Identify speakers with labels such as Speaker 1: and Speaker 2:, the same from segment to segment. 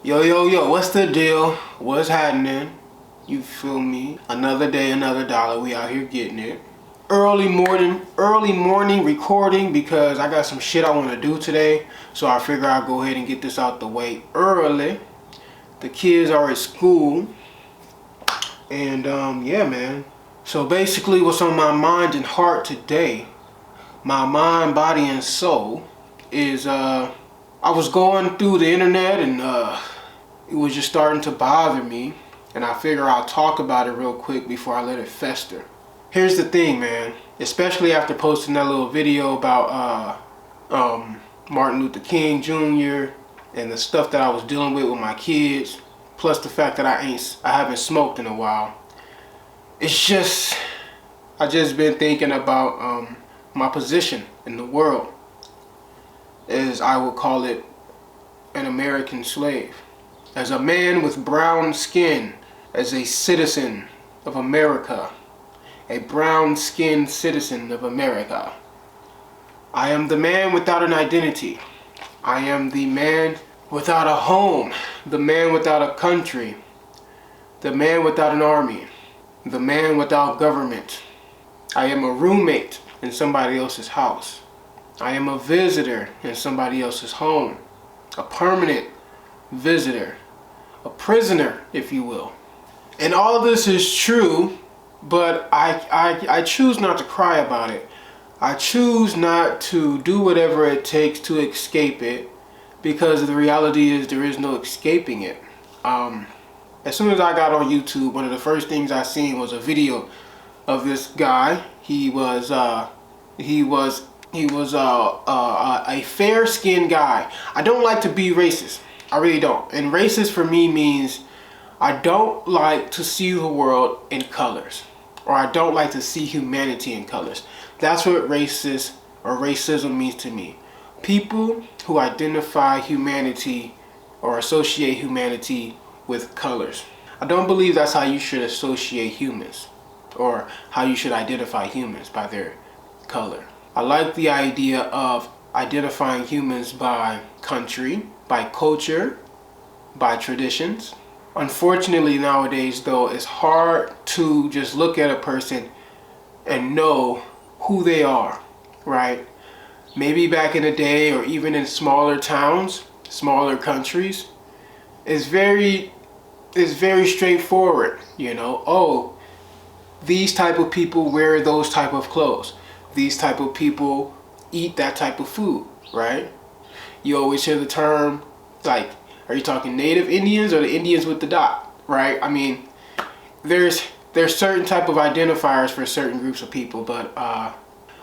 Speaker 1: Yo, what's the deal? What's happening? You feel me? Another day, another dollar. We out here getting it. Early morning recording because I got some shit I want to do today. So I figure I'll go ahead and get this out the way early. The kids are at school. And yeah, man. So basically what's on my mind and heart today, my mind, body, and soul, is I was going through the internet and it was just starting to bother me, and I figure I'll talk about it real quick before I let it fester. Here's the thing, man, especially after posting that little video about Martin Luther King Jr. and the stuff that I was dealing with my kids, plus the fact that I haven't smoked in a while. It's just, I just been thinking about my position in the world, as I would call it, an American slave. As a man with brown skin, as a citizen of America, a brown-skinned citizen of America, I am the man without an identity. I am the man without a home, the man without a country, the man without an army, the man without government. I am a roommate in somebody else's house. I am a visitor in somebody else's home, a permanent visitor, a prisoner, if you will. And all of this is true, but I choose not to cry about it. I choose not to do whatever it takes to escape it, because the reality is there is no escaping it. As soon as I got on YouTube, one of the first things I seen was a video of this guy. He was a fair-skinned guy. I don't like to be racist. I really don't. And racist for me means I don't like to see the world in colors, or I don't like to see humanity in colors. That's what racist or racism means to me. People who identify humanity or associate humanity with colors. I don't believe that's how you should associate humans, or how you should identify humans, by their color. I like the idea of identifying humans by country, by culture, by traditions. Unfortunately nowadays though, it's hard to just look at a person and know who they are, right? Maybe back in the day, or even in smaller towns, smaller countries, it's very straightforward, you know. Oh, these type of people wear those type of clothes. These type of people eat that type of food, right? You always hear the term, like, are you talking native Indians or the Indians with the dot, right? I mean, there's certain type of identifiers for certain groups of people, but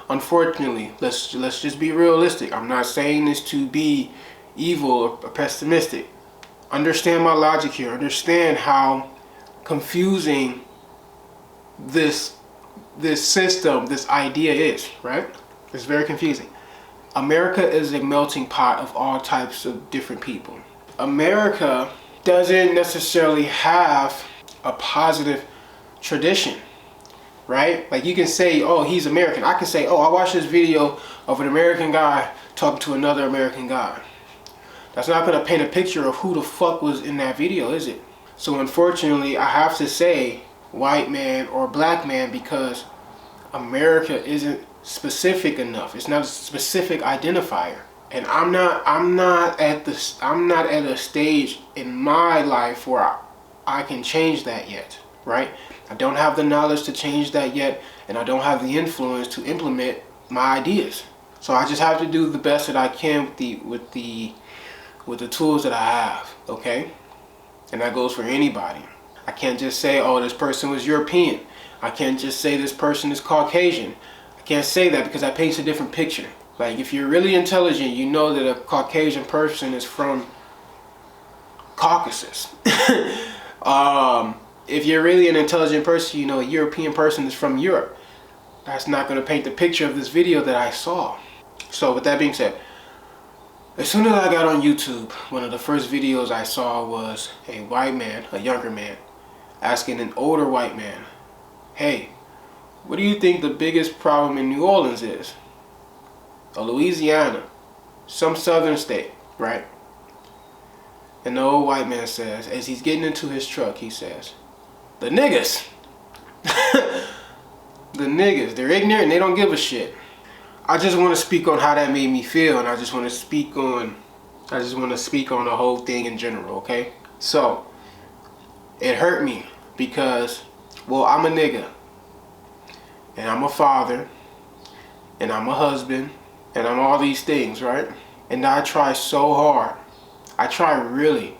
Speaker 1: unfortunately, let's just be realistic. I'm not saying this to be evil or pessimistic. Understand my logic here. Understand how confusing this system, this idea is, right? It's very confusing. America is a melting pot of all types of different people. America doesn't necessarily have a positive tradition, right? Like, you can say, oh, he's American. I can say, oh, I watched this video of an American guy talking to another American guy. That's not going to paint a picture of who the fuck was in that video, is it? So unfortunately, I have to say white man or black man, because America isn't specific enough. It's not a specific identifier. And I'm not at a stage in my life where I can change that yet, right? I don't have the knowledge to change that yet, and I don't have the influence to implement my ideas. So I just have to do the best that I can with the tools that I have, okay? And that goes for anybody. I can't just say, oh, this person was European. I can't just say this person is Caucasian. I can't say that, because that paints a different picture. Like, if you're really intelligent, you know that a Caucasian person is from Caucasus. If you're really an intelligent person, you know a European person is from Europe. That's not going to paint the picture of this video that I saw. So with that being said, as soon as I got on YouTube, one of the first videos I saw was a white man, a younger man, asking an older white man, hey, what do you think the biggest problem in New Orleans is? Or Louisiana, some southern state, right? And the old white man says, as he's getting into his truck, he says, the niggas. The niggas, they're ignorant and they don't give a shit. I just want to speak on how that made me feel, and I just want to speak on the whole thing in general, okay? So, it hurt me because, well, I'm a nigga, and I'm a father, and I'm a husband, and I'm all these things, right? And I try so hard. I try really,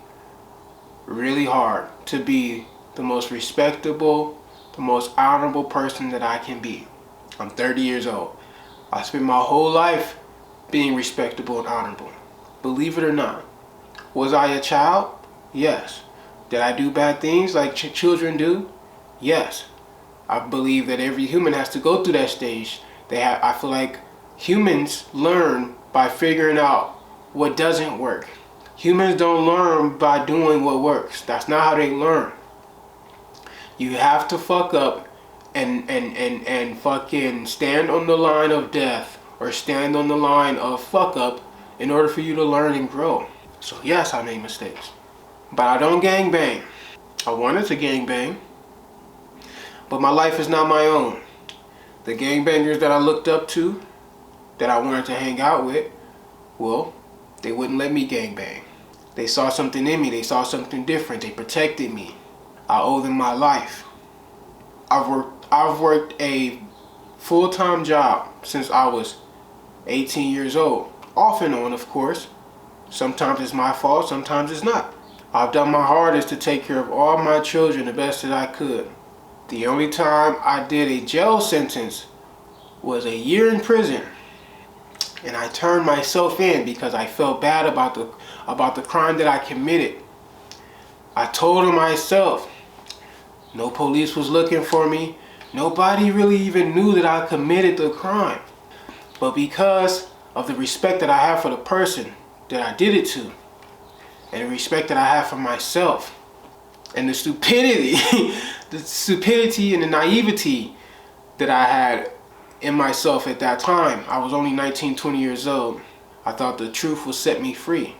Speaker 1: really hard to be the most respectable, the most honorable person that I can be. I'm 30 years old. I spent my whole life being respectable and honorable. Believe it or not. Was I a child? Yes. Did I do bad things like children do? Yes. I believe that every human has to go through that stage. I feel like humans learn by figuring out what doesn't work. Humans don't learn by doing what works. That's not how they learn. You have to fuck up and fucking stand on the line of death or stand on the line of fuck up in order for you to learn and grow. So yes, I made mistakes. But I don't gang bang. I wanted to gang bang, but my life is not my own. The gangbangers that I looked up to, that I wanted to hang out with, well, they wouldn't let me gang bang. They saw something in me. They saw something different. They protected me. I owe them my life. I've worked a full-time job since I was 18 years old. Off and on, of course. Sometimes it's my fault, sometimes it's not. I've done my hardest to take care of all my children the best that I could. The only time I did a jail sentence was a year in prison. And I turned myself in because I felt bad about the crime that I committed. I told him myself, no police was looking for me. Nobody really even knew that I committed the crime. But because of the respect that I have for the person that I did it to, and the respect that I have for myself, and the stupidity, and the naivety that I had in myself at that time. I was only 19, 20 years old. I thought the truth would set me free.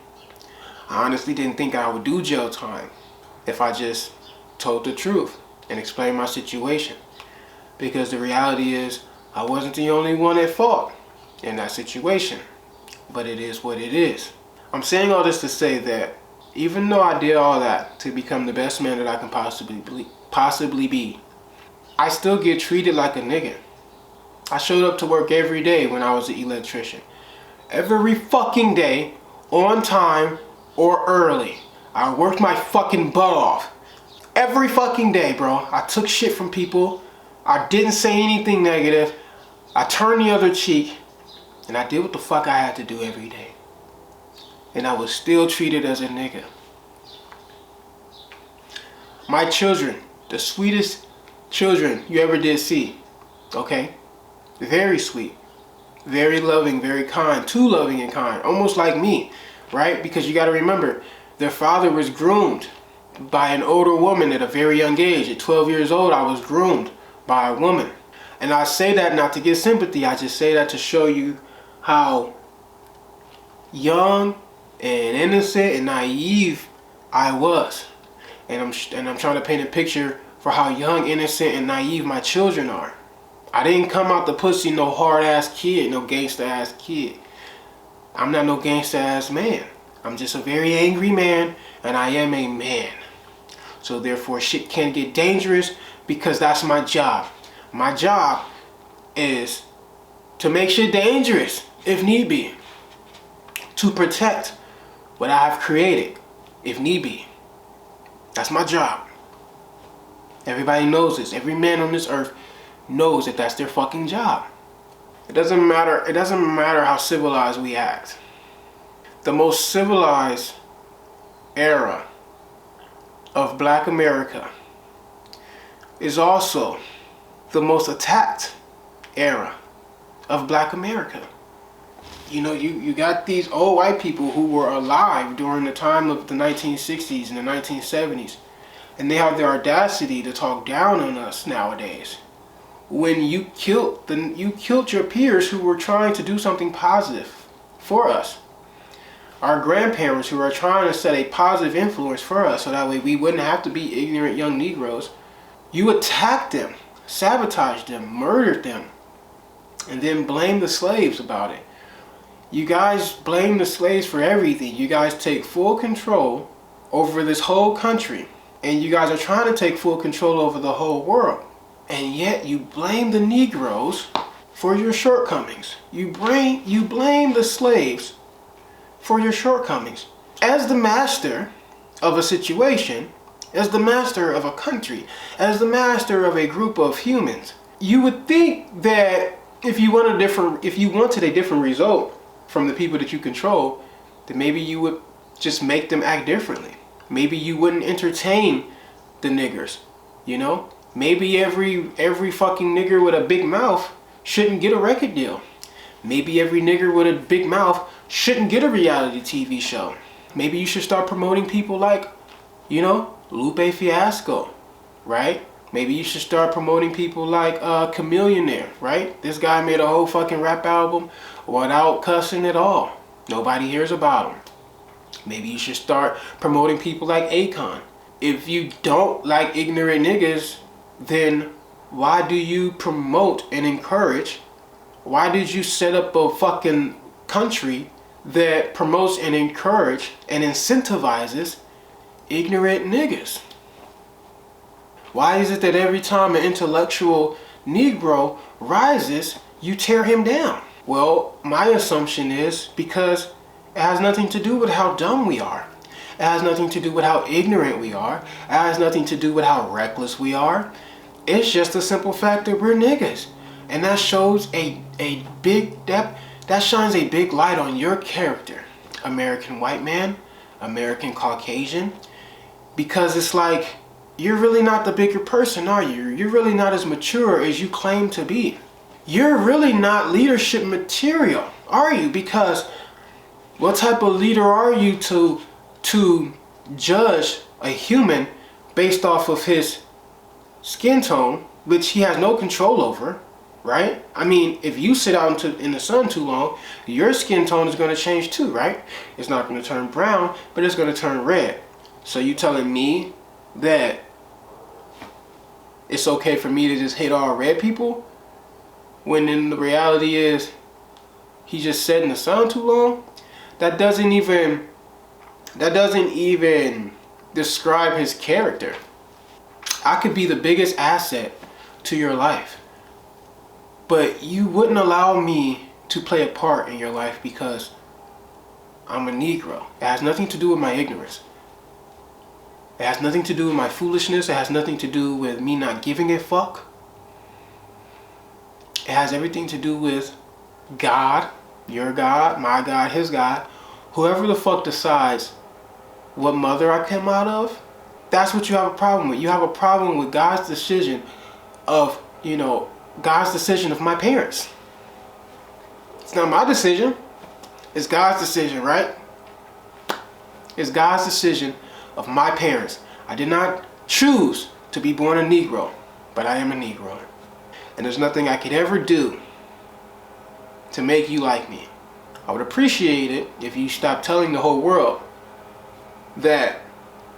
Speaker 1: I honestly didn't think I would do jail time if I just told the truth and explained my situation. Because the reality is, I wasn't the only one at fault in that situation. But it is what it is. I'm saying all this to say that even though I did all that to become the best man that I can possibly be, I still get treated like a nigga. I showed up to work every day when I was an electrician. Every fucking day, on time or early. I worked my fucking butt off. Every fucking day, bro. I took shit from people. I didn't say anything negative. I turned the other cheek. And I did what the fuck I had to do every day. And I was still treated as a nigga. My children, the sweetest children you ever did see. Okay? Very sweet. Very loving, very kind. Too loving and kind. Almost like me. Right? Because you gotta remember, their father was groomed by an older woman at a very young age. At 12 years old, I was groomed by a woman. And I say that not to get sympathy. I just say that to show you how young and innocent and naive I was. And I'm trying to paint a picture for how young, innocent, and naive my children are. I didn't come out the pussy no hard-ass kid, no gangsta-ass kid. I'm not no gangsta-ass man. I'm just a very angry man, and I am a man. So therefore, shit can get dangerous because that's my job. My job is to make shit dangerous, if need be. To protect what I have created, if need be. That's my job. Everybody knows this. Every man on this earth knows that that's their fucking job. It doesn't matter how civilized we act. The most civilized era of Black America is also the most attacked era of Black America. You know, you got these old white people who were alive during the time of the 1960s and the 1970s, and they have the audacity to talk down on us nowadays. When you killed your peers who were trying to do something positive for us. our grandparents who are trying to set a positive influence for us so that way we wouldn't have to be ignorant young Negroes. You attacked them, sabotaged them, murdered them, and then blamed the slaves about it. You guys blame the slaves for everything. You guys take full control over this whole country, and you guys are trying to take full control over the whole world. And yet you blame the Negroes for your shortcomings. You blame the slaves for your shortcomings. As the master of a situation, as the master of a country, as the master of a group of humans, you would think that if you wanted a different result from the people that you control, then maybe you would just make them act differently. Maybe you wouldn't entertain the niggers, you know? Maybe every fucking nigger with a big mouth shouldn't get a record deal. Maybe every nigger with a big mouth shouldn't get a reality TV show. Maybe you should start promoting people like, you know, Lupe Fiasco, right? Maybe you should start promoting people like Chameleonaire, right? This guy made a whole fucking rap album without cussing at all. Nobody hears about him. Maybe you should start promoting people like Akon. If you don't like ignorant niggas, then why do you promote and encourage? Why did you set up a fucking country that promotes and encourages and incentivizes ignorant niggas? Why is it that every time an intellectual Negro rises, you tear him down? Well, my assumption is because it has nothing to do with how dumb we are. It has nothing to do with how ignorant we are. It has nothing to do with how reckless we are. It's just a simple fact that we're niggas. And that shows that shines a big light on your character, American white man, American Caucasian, because it's like, you're really not the bigger person, are you? You're really not as mature as you claim to be. You're really not leadership material, are you? Because what type of leader are you to judge a human based off of his skin tone, which he has no control over, right? I mean, if you sit out in the sun too long, your skin tone is going to change too, right? It's not going to turn brown, but it's going to turn red. So you telling me that it's okay for me to just hate all red people, when in the reality is he just sat in the sun too long? That doesn't even describe his character. I could be the biggest asset to your life, but you wouldn't allow me to play a part in your life because I'm a Negro. It has nothing to do with my ignorance. It has nothing to do with my foolishness. It has nothing to do with me not giving a fuck. It has everything to do with God, your God, my God, his God. Whoever the fuck decides what mother I came out of, that's what you have a problem with. You have a problem with God's decision of, God's decision of my parents. It's not my decision. It's God's decision, right? It's God's decision of my parents. I did not choose to be born a Negro, but I am a Negro. And there's nothing I could ever do to make you like me. I would appreciate it if you stopped telling the whole world that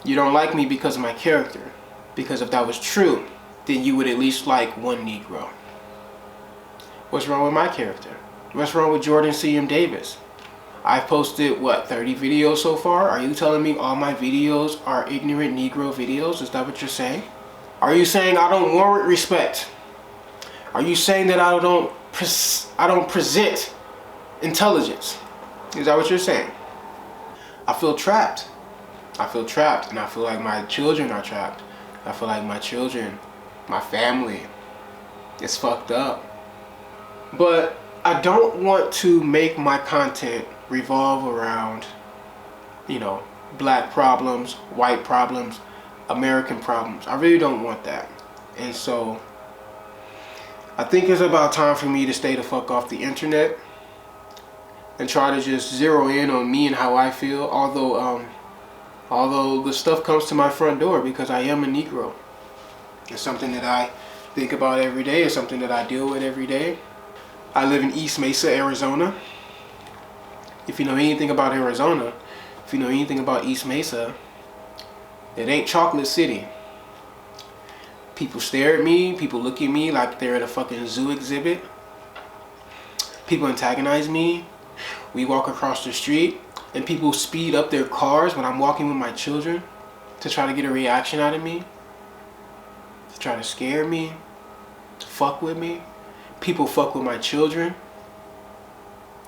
Speaker 1: you don't like me because of my character. Because if that was true, then you would at least like one Negro. What's wrong with my character? What's wrong with Jordan C.M. Davis? I've posted, 30 videos so far? Are you telling me all my videos are ignorant Negro videos? Is that what you're saying? Are you saying I don't warrant respect? Are you saying that I don't present intelligence? Is that what you're saying? I feel trapped. I feel trapped, and I feel like my children are trapped. I feel like my children, my family, is fucked up. But I don't want to make my content revolve around, black problems, white problems, American problems. I really don't want that. And so I think it's about time for me to stay the fuck off the internet and try to just zero in on me and how I feel, although the stuff comes to my front door because I am a Negro. It's something that I think about every day. It's something that I deal with every day. I live in East Mesa, Arizona. If you know anything about Arizona, if you know anything about East Mesa, it ain't Chocolate City. People stare at me, people look at me like they're at a fucking zoo exhibit. People antagonize me. We walk across the street and people speed up their cars when I'm walking with my children to try to get a reaction out of me, to try to scare me, to fuck with me. People fuck with my children,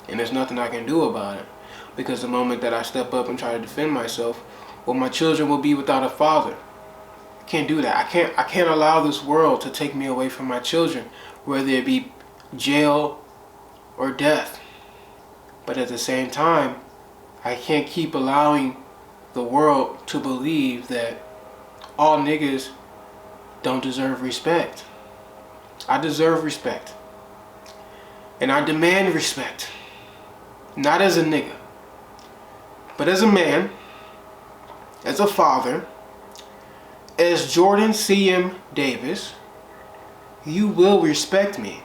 Speaker 1: and there's nothing I can do about it, because the moment that I step up and try to defend myself, well, my children will be without a father. I can't do that. I can't allow this world to take me away from my children, whether it be jail or death. But at the same time, I can't keep allowing the world to believe that all niggas don't deserve respect. I deserve respect. And I demand respect. Not as a nigga, but as a man, as a father, as Jordan C.M. Davis. You will respect me.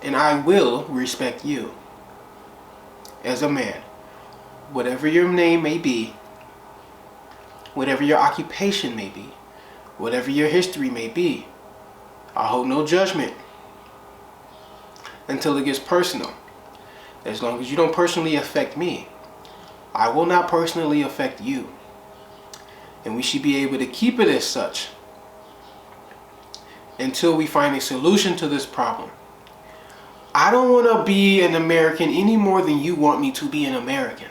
Speaker 1: And I will respect you as a man. Whatever your name may be, whatever your occupation may be, whatever your history may be, I hold no judgment until it gets personal. As long as you don't personally affect me, I will not personally affect you. And we should be able to keep it as such until we find a solution to this problem. I don't want to be an American any more than you want me to be an American.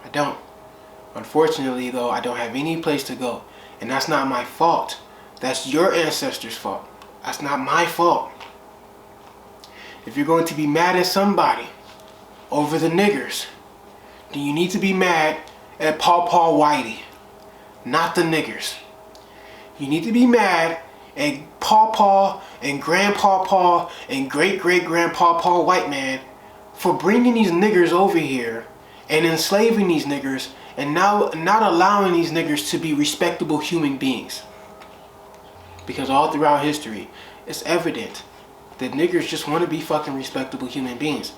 Speaker 1: I don't. Unfortunately, though, I don't have any place to go. And that's not my fault. That's your ancestors' fault. That's not my fault. If you're going to be mad at somebody over the niggers, then you need to be mad at Paw Whitey, not the niggers. You need to be mad at Paw and Grandpa and Great-Great-Grandpa White Man for bringing these niggers over here and enslaving these niggers and now not allowing these niggers to be respectable human beings. Because all throughout history, it's evident that niggers just want to be fucking respectable human beings.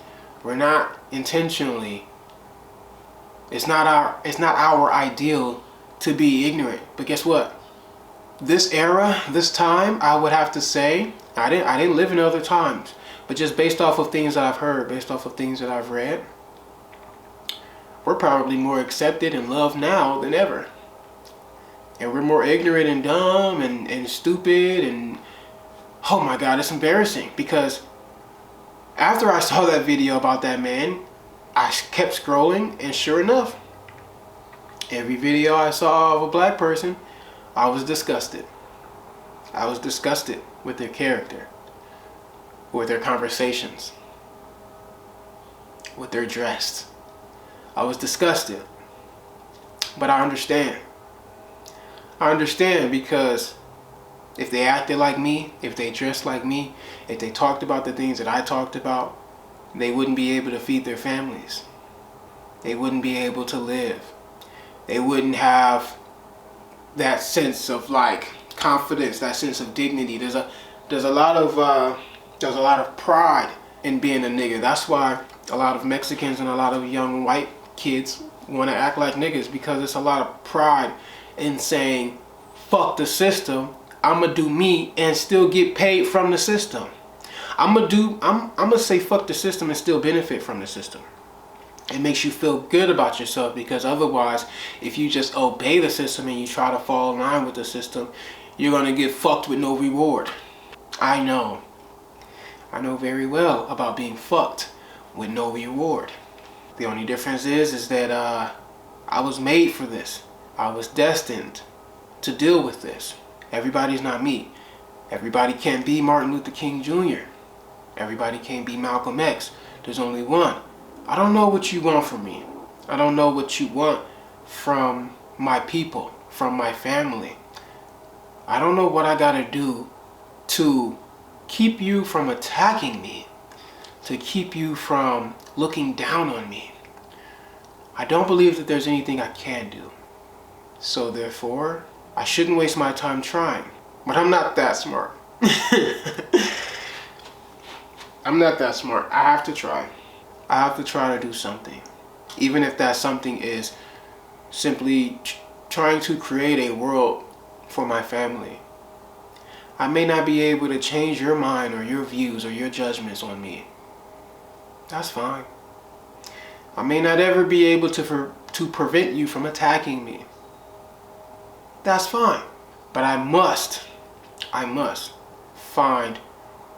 Speaker 1: We're not intentionally, it's not our ideal to be ignorant. But guess what? This era, this time, I would have to say, I didn't live in other times, but just based off of things that I've heard, based off of things that I've read, we're probably more accepted and loved now than ever. And we're more ignorant and dumb and stupid and, oh my God, it's embarrassing. Because after I saw that video about that man, I kept scrolling, and sure enough, every video I saw of a black person, I was disgusted. I was disgusted with their character, with their conversations, with their dress. I was disgusted. But I understand. I understand, because if they acted like me, if they dressed like me, if they talked about the things that I talked about, they wouldn't be able to feed their families. They wouldn't be able to live. They wouldn't have that sense of like confidence, that sense of dignity. There's a lot of pride in being a nigga. That's why a lot of Mexicans and a lot of young white kids want to act like niggas, because it's a lot of pride in saying, fuck the system, I'ma do me and still get paid from the system. I'm gonna say fuck the system and still benefit from the system. It makes you feel good about yourself, because otherwise, if you just obey the system and you try to fall in line with the system, you're gonna get fucked with no reward. I know very well about being fucked with no reward. The only difference is that I was made for this. I was destined to deal with this. Everybody's not me. Everybody can't be Martin Luther King Jr. Everybody can't be Malcolm X. There's only one. I don't know what you want from me. I don't know what you want from my people, from my family. I don't know what I gotta do to keep you from attacking me, to keep you from looking down on me. I don't believe that there's anything I can do. So therefore, I shouldn't waste my time trying. But I'm not that smart. I'm not that smart. I have to try. I have to try to do something. Even if that something is simply trying to create a world for my family. I may not be able to change your mind or your views or your judgments on me. That's fine. I may not ever be able to prevent you from attacking me. That's fine. But I must find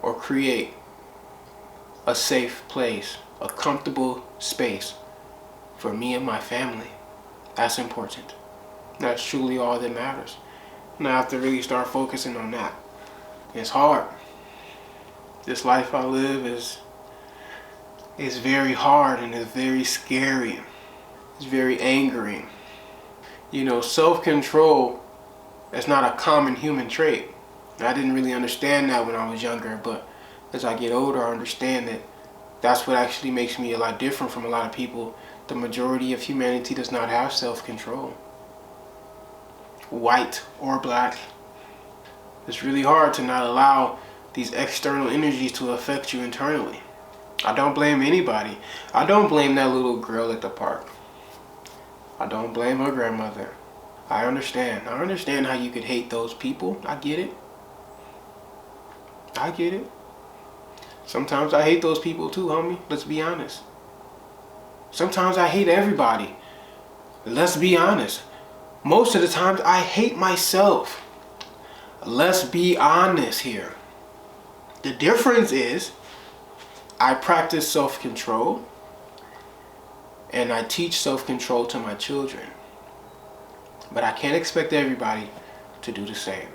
Speaker 1: or create a safe place, a comfortable space for me and my family. That's important. That's truly all that matters. And I have to really start focusing on that. It's hard. This life I live is very hard and it's very scary. It's very angering. You know, self-control is not a common human trait. I didn't really understand that when I was younger, but as I get older, I understand that that's what actually makes me a lot different from a lot of people. The majority of humanity does not have self-control. White or black. It's really hard to not allow these external energies to affect you internally. I don't blame anybody. I don't blame that little girl at the park. I don't blame her grandmother. I understand. I understand how you could hate those people. I get it. I get it. Sometimes I hate those people too, homie. Let's be honest. Sometimes I hate everybody. Let's be honest. Most of the times I hate myself. Let's be honest here. The difference is I practice self-control and I teach self-control to my children. But I can't expect everybody to do the same.